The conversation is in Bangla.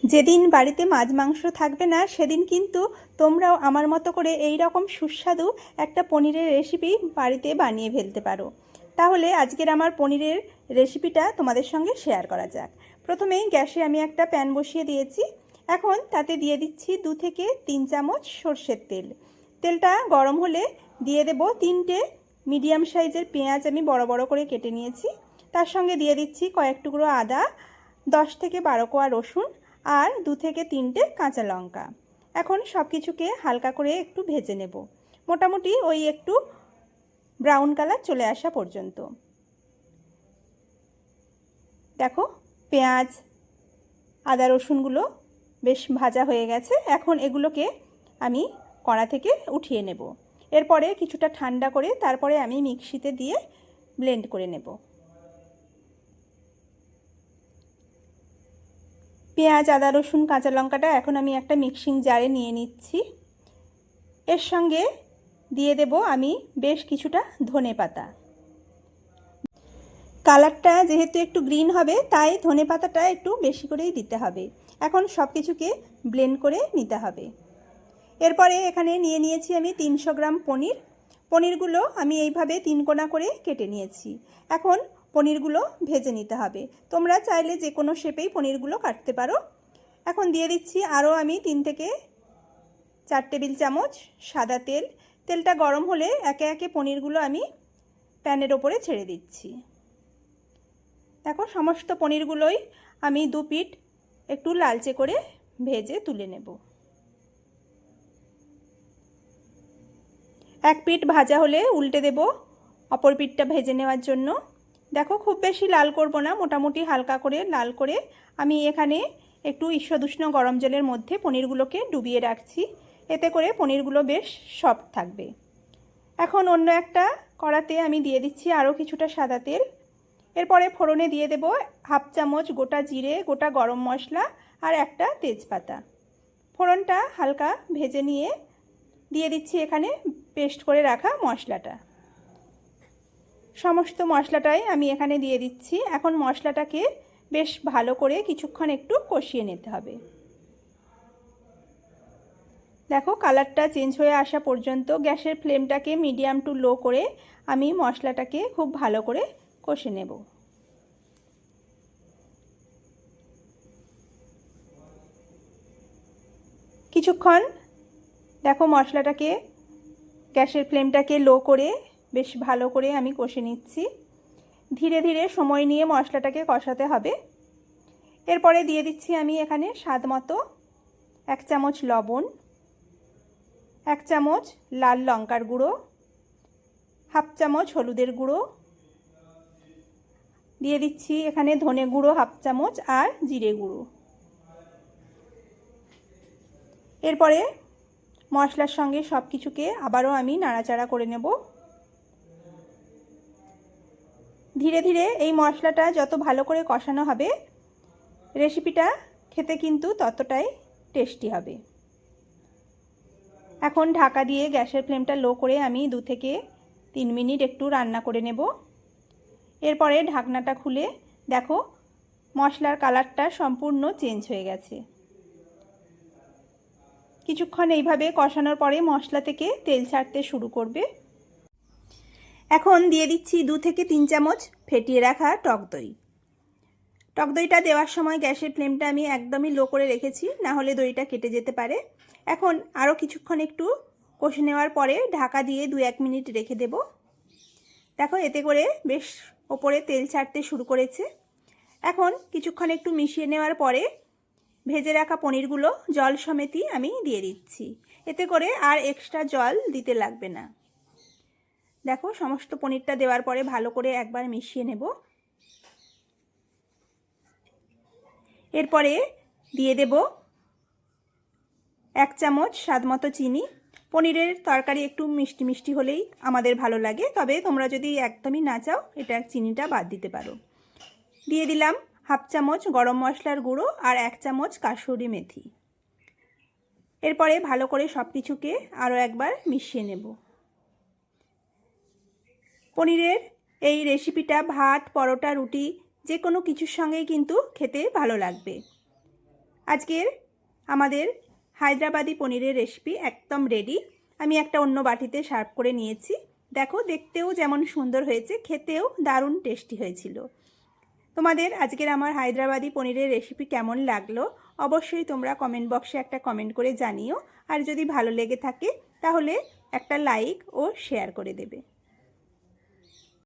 যেদিন বাড়িতে মাছ মাংস থাকবে না সেদিন কিন্তু তোমরাও আমার মতো করে এই রকম সুস্বাদু একটা পনিরের রেসিপি বাড়িতে বানিয়ে ফেলতে পারো। তাহলে আজকের আমার পনিরের রেসিপিটা তোমাদের সঙ্গে শেয়ার করা যাক। প্রথমেই গ্যাসে আমি একটা প্যান বসিয়ে দিয়েছি। এখন তাতে দিয়ে দিচ্ছি 2 থেকে 3 চামচ সর্ষের তেল। তেলটা গরম হলে দিয়ে দেব 3টে মিডিয়াম সাইজের পেঁয়াজ আমি বড় বড় করে কেটে নিয়েছি। তার সঙ্গে দিয়ে দিচ্ছি কয়েক টুকরো আদা, 10 থেকে 12 কোয়া রসুন আর 2 থেকে 3টে কাঁচা লঙ্কা। এখন সব কিছুকে হালকা করে একটু ভেজে নেব, মোটামুটি ওই একটু ব্রাউন কালার চলে আসা পর্যন্ত। দেখো পেঁয়াজ আদা রসুনগুলো বেশ ভাজা হয়ে গেছে। এখন এগুলোকে আমি কড়া থেকে উঠিয়ে নেব। এরপরে কিছুটা ঠান্ডা করে তারপরে আমি মিক্সিতে দিয়ে ব্লেন্ড করে নেব। পেঁয়াজ আদা রসুন কাঁচা লঙ্কাটা এখন আমি একটা মিক্সিং জারে নিয়ে নিচ্ছি। এর সঙ্গে দিয়ে দেব আমি বেশ কিছুটা ধনেপাতা। কালারটা যেহেতু একটু গ্রিন হবে তাই ধনেপাতাটা একটু বেশি করেই দিতে হবে। এখন সব কিছুকে ব্লেন্ড করে নিতে হবে। এরপরে এখানে নিয়ে নিয়েছি আমি 300 গ্রাম পনির। পনিরগুলো আমি এইভাবে 3 কোনা করে কেটে নিয়েছি। এখন পনিরগুলো ভেজে নিতে হবে। তোমরা চাইলে যে কোনো শেপেই পনিরগুলো কাটতে পারো। এখন দিয়ে দিচ্ছি আরও আমি 3 থেকে 4 টেবিল চামচ সাদা তেল। তেলটা গরম হলে একে একে পনিরগুলো আমি প্যানের ওপরে ছেড়ে দিচ্ছি। দেখো সমস্ত পনিরগুলোই আমি 2 পিঠ একটু লালচে করে ভেজে তুলে নেব। এক পিঠ ভাজা হলে উল্টে দেব অপর পিঠটা ভেজে নেওয়ার জন্য। দেখো খুব বেশি লাল করব না, মোটামুটি হালকা করে লাল করে আমি এখানে একটু ঈষদুষ্ণ গরম জলের মধ্যে পনিরগুলোকে ডুবিয়ে রাখছি। এতে করে পনিরগুলো বেশ সফট থাকবে। এখন অন্য একটা কড়াতে আমি দিয়ে দিচ্ছি আরও কিছুটা সাদা তেল। এরপরে ফোড়নে দিয়ে দেব হাফ চামচ গোটা জিরে, গোটা গরম মশলা আর একটা তেজপাতা। ফোড়নটা হালকা ভেজে নিয়ে দিয়ে দিচ্ছি এখানে পেস্ট করে রাখা মশলাটা। সমস্ত মশলাটাই আমি এখানে দিয়ে দিচ্ছি। এখন মশলাটাকে বেশ ভালো করে কিছুক্ষণ একটু কষিয়ে নিতে হবে। দেখো কালারটা চেঞ্জ হয়ে আসা পর্যন্ত গ্যাসের ফ্লেমটাকে মিডিয়াম টু লো করে আমি মশলাটাকে খুব ভালো করে কষে নেব। কিছুক্ষণ দেখো মশলাটাকে গ্যাসের ফ্লেমটাকে লো করে বেশ ভালো করে আমি কষে নিচ্ছি। ধীরে ধীরে সময় নিয়ে মশলাটাকে কষাতে হবে। এরপরে দিয়ে দিচ্ছি আমি এখানে স্বাদ মতো 1 চামচ লবণ, 1 চামচ লাল লঙ্কার গুঁড়ো, হাফ চামচ হলুদের গুঁড়ো, দিয়ে দিচ্ছি এখানে ধনে গুঁড়ো হাফ চামচ আর জিরে গুঁড়ো। এরপরে মশলার সঙ্গে সব কিছুকে আবারও আমি নাড়াচাড়া করে নেব। ধীরে ধীরে এই মশলাটা যত ভালো করে কষানো হবে রেসিপিটা খেতে কিন্তু ততটাই টেস্টি হবে। এখন ঢাকা দিয়ে গ্যাসের ফ্লেমটা লো করে আমি 2 থেকে 3 মিনিট একটু রান্না করে নেব। এরপরে ঢাকনাটা খুলে দেখো মশলার কালারটা সম্পূর্ণ চেঞ্জ হয়ে গেছে। কিছুক্ষণ এইভাবে কষানোর পরে মশলা থেকে তেল ছাড়তে শুরু করবে। এখন দিয়ে দিচ্ছি 2 থেকে 3 চামচ ফেটিয়ে রাখা টক দই। টক দইটা দেওয়ার সময় গ্যাসের ফ্লেমটা আমি একদমই লো করে রেখেছি, না হলে দইটা কেটে যেতে পারে। এখন আরও কিছুক্ষণ একটু কষে নেওয়ার পরে ঢাকা দিয়ে 2-1 মিনিট রেখে দেব। দেখো এতে করে বেশ ওপরে তেল ছাড়তে শুরু করেছে। এখন কিছুক্ষণ একটু মিশিয়ে নেওয়ার পরে ভেজে রাখা পনিরগুলো জল সমেতই আমি দিয়ে দিচ্ছি। এতে করে আর এক্সট্রা জল দিতে লাগবে না। দেখো সমস্ত পনিরটা দেওয়ার পরে ভালো করে একবার মিশিয়ে নেব। এরপরে দিয়ে দেব 1 চামচ স্বাদমতো চিনি। পনিরের তরকারি একটু মিষ্টি মিষ্টি হলেই আমাদের ভালো লাগে, তবে তোমরা যদি একদমই না চাও এটা চিনিটা বাদ দিতে পারো। দিয়ে দিলাম হাফ চামচ গরম মশলার গুঁড়ো আর 1 চামচ কাসুরি মেথি। এরপরে ভালো করে সব কিছুকে আরও একবার মিশিয়ে নেব। পনিরের এই রেসিপিটা ভাত, পরোটা, রুটি যে কোনো কিছুর সঙ্গেই কিন্তু খেতে ভালো লাগবে। আজকের আমাদের হায়দ্রাবাদি পনিরের রেসিপি একদম রেডি। আমি একটা অন্য বাটিতে সার্ভ করে নিয়েছি। দেখো, দেখতেও যেমন সুন্দর হয়েছে, খেতেও দারুণ টেস্টি হয়েছিল। তোমাদের আজকের আমার হায়দ্রাবাদি পনিরের রেসিপি কেমন লাগলো অবশ্যই তোমরা কমেন্ট বক্সে একটা কমেন্ট করে জানিও। আর যদি ভালো লেগে থাকে তাহলে একটা লাইক ও শেয়ার করে দেবে।